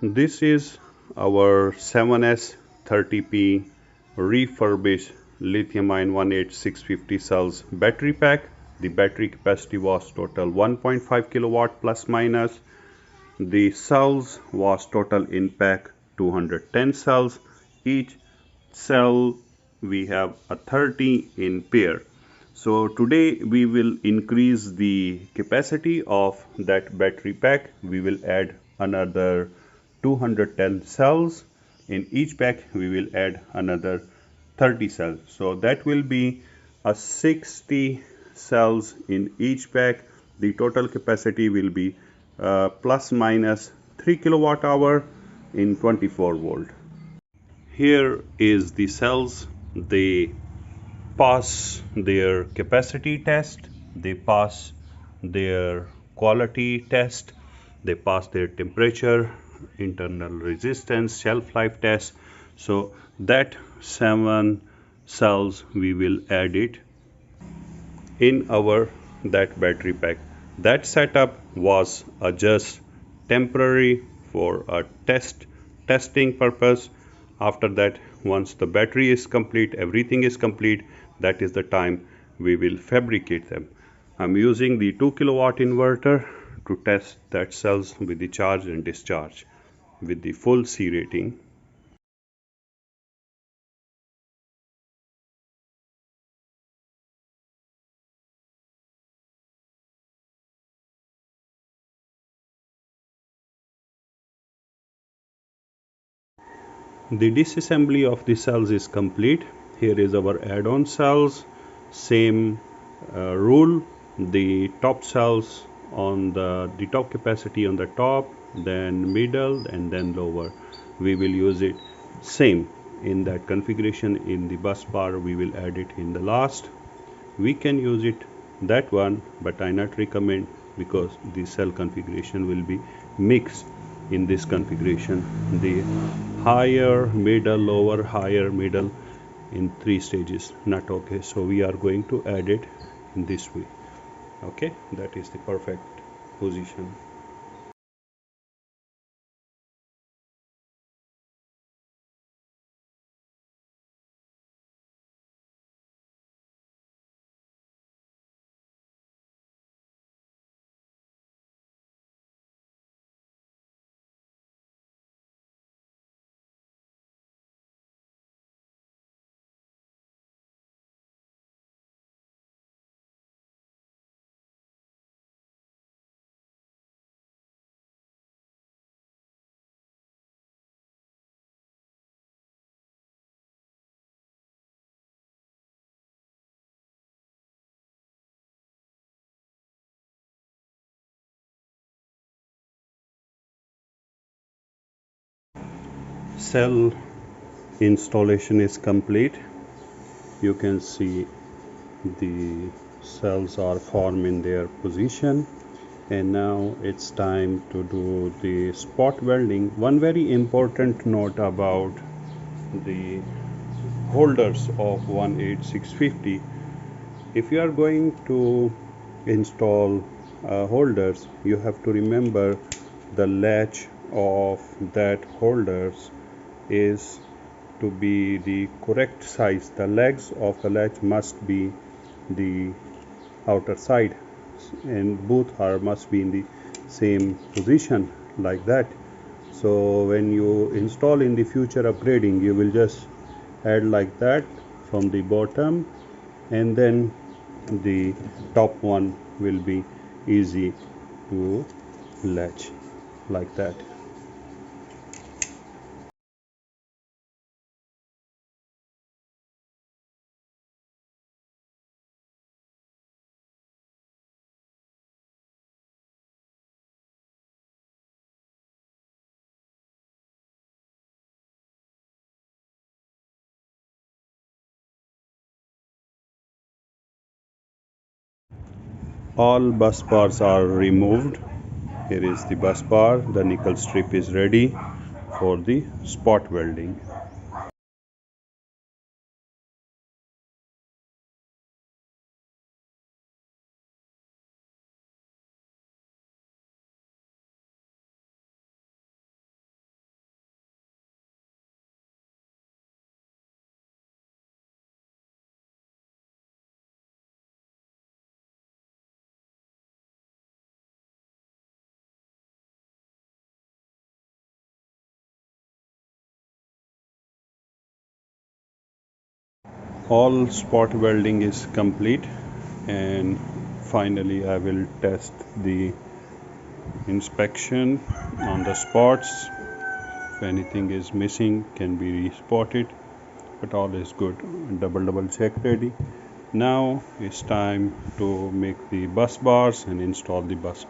This is our 7S30P refurbished lithium-ion 18650 cells battery pack. The battery capacity was total 1.5 kilowatt plus minus. The cells was total in pack 210 cells. Each cell we have a 30 in pair. So today we will increase the capacity of that battery pack. We will add another 210 cells. In each pack we will add another 30 cells. So that will be a 60 cells in each pack. The total capacity will be plus minus 3 kilowatt hour in 24 volt. Here is the cells. They pass their capacity test, they pass their quality test, they pass their temperature, internal resistance, shelf life test. So that 7 cells we will add it in our that battery pack. That setup was just temporary for a testing purpose. After that, once the battery is complete, everything is complete, that is the time we will fabricate them. I'm using the 2 kilowatt inverter to test that cells with the charge and discharge with the full C rating. The disassembly of the cells is complete. Here is our add-on cells. Same rule. The top cells on the top capacity on the top, then middle, and then lower. We will use it same in that configuration. In the bus bar, we will add it in the last. We can use it that one, but I not recommend because the cell configuration will be mixed in this configuration. The higher, middle, lower, higher, middle in 3 stages, not okay. So we are going to add it in this way. Okay, that is the perfect position. Cell installation is complete. You can see the cells are formed in their position, and now it's time to do the spot welding. One very important note about the holders of 18650: if you are going to install holders, you have to remember the latch of that holders is to be the correct size. The legs of the latch must be the outer side, and both are must be in the same position like that. So when you install in the future upgrading, you will just add like that from the bottom, and then the top one will be easy to latch like that. All bus bars are removed. Here is the bus bar. The nickel strip is ready for the spot welding. All spot welding is complete, and finally I will test the inspection on the spots. If anything is missing, can be respotted, but all is good. Double check ready. Now it's time to make the bus bars and install the bus.